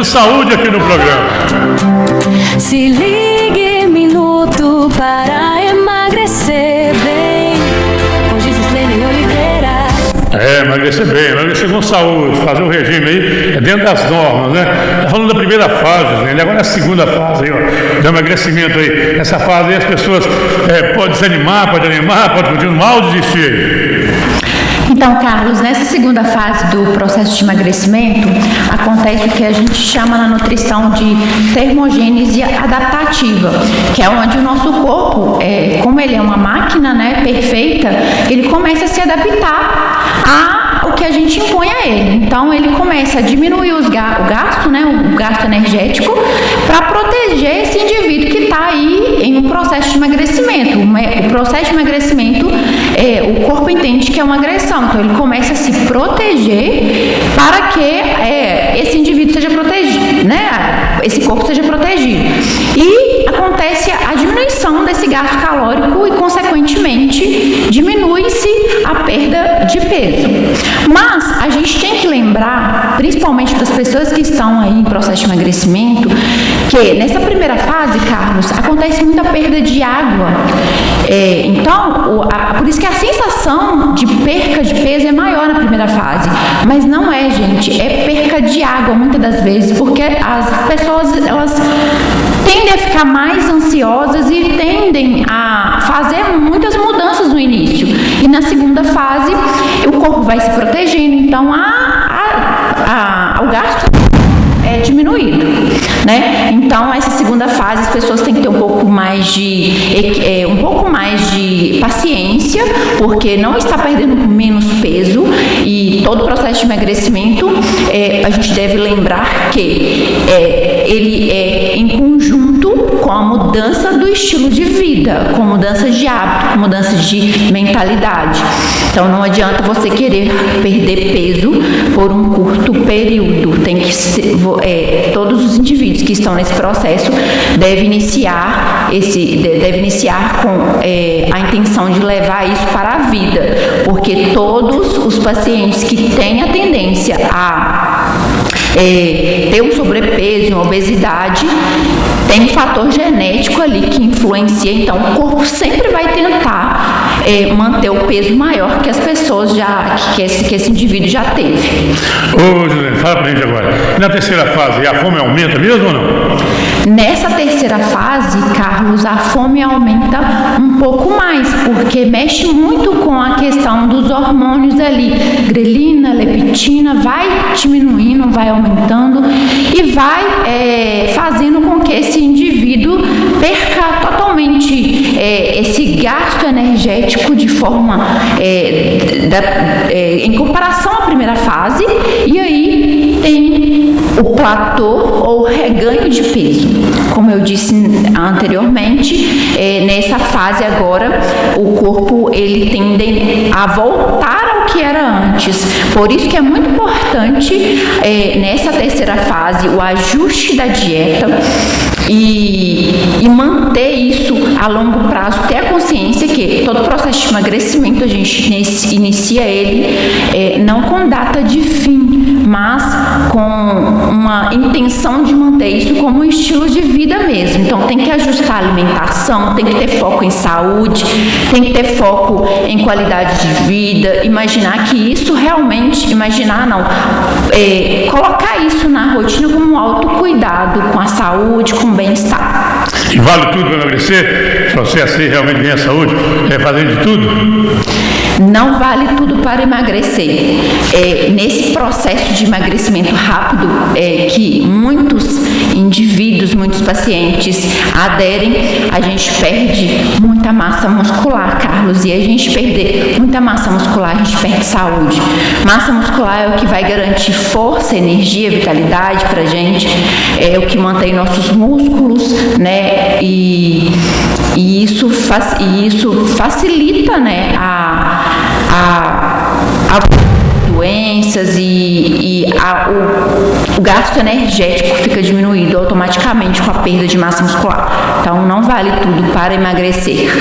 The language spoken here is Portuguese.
de saúde aqui no programa. Se ligue, minuto para emagrecer bem. Com Gislene Oliveira. Emagrecer com saúde, fazer o regime aí, é dentro das normas, né? Tá falando da primeira fase, né? Agora é a segunda fase aí, ó, do emagrecimento aí. Nessa fase aí as pessoas podem desanimar, pode animar, pode continuar ou desistir. Então, Carlos, nessa segunda fase do processo de emagrecimento, acontece o que a gente chama na nutrição de termogênese adaptativa, que é onde o nosso corpo, como ele é uma máquina, né, perfeita, ele começa a se adaptar ao que a gente impõe a ele. Então, ele começa a diminuir o gasto, né, o gasto energético, para proteger esse indivíduo que está aí em um processo de emagrecimento. O processo de emagrecimento, o corpo entende que é uma agressão. Então, ele começa a se proteger para que esse indivíduo seja protegido, né? Esse corpo seja protegido. E acontece a diminuição desse gasto calórico e, consequentemente, diminui-se a perda de peso. Mas a gente tem que lembrar, principalmente das pessoas que estão aí em processo de emagrecimento, que nessa primeira fase, Carlos, acontece muita perda de água. Então, por isso que a sensação de perca de peso é maior na primeira fase. Mas não é, gente, é perca de água muitas das vezes, porque as pessoas, elas tendem a ficar mais ansiosas e tendem a fazer muitas mudanças no início. E na segunda fase, o corpo vai se protegendo, então o gasto é diminuído, né? Então, essa segunda fase, as pessoas têm que ter um pouco mais de paciência, porque não está perdendo menos peso, e todo o processo de emagrecimento, a gente deve lembrar que ele é em conjunto com a mudança do estilo de vida, com mudança de hábito, com mudança de mentalidade. Então, não adianta você querer perder peso por um curto período. Tem que ser, todos os indivíduos que estão nesse processo devem iniciar com a intenção de levar isso para a vida, porque todos os pacientes que têm a tendência a ter um sobrepeso, uma obesidade, tem um fator genético ali que influencia. Então, o corpo sempre vai tentar manter o peso maior que as pessoas que esse indivíduo já teve. Ô, Gislene, fala pra gente agora. Na terceira fase, a fome aumenta mesmo ou não? Nessa terceira fase, Carlos, a fome aumenta um pouco mais, porque mexe muito com a questão dos hormônios ali. Grelina, leptina, vai diminuindo, vai aumentando e vai fazendo com que esse indivíduo perca totalmente esse gasto energético de forma em comparação à primeira fase, e aí tem o platô ou reganho de peso. Como eu disse anteriormente, nessa fase agora o corpo ele tende a voltar ao que era antes. Por isso que é muito importante nessa terceira fase o ajuste da dieta e manter isso a longo prazo, ter a consciência que todo processo de emagrecimento a gente inicia ele não com data de fim, mas com uma intenção de manter isso como um estilo de vida mesmo. Então tem que ajustar a alimentação, tem que ter foco em saúde, tem que ter foco em qualidade de vida, imaginar que isso realmente, colocar isso na rotina como um autocuidado com a saúde, com o bem-estar. E vale tudo para emagrecer? Se você assim realmente ganha saúde, fazendo de tudo? Não vale tudo para emagrecer. Nesse processo de emagrecimento rápido, que muitos indivíduos, muitos pacientes aderem, a gente perde muita massa muscular, Carlos. E a gente perder muita massa muscular, a gente perde saúde. Massa muscular é o que vai garantir força, energia, vitalidade pra gente, é o que mantém nossos músculos, né? E isso facilita, né, a doenças e o gasto energético fica diminuído automaticamente com a perda de massa muscular. Então, não vale tudo para emagrecer.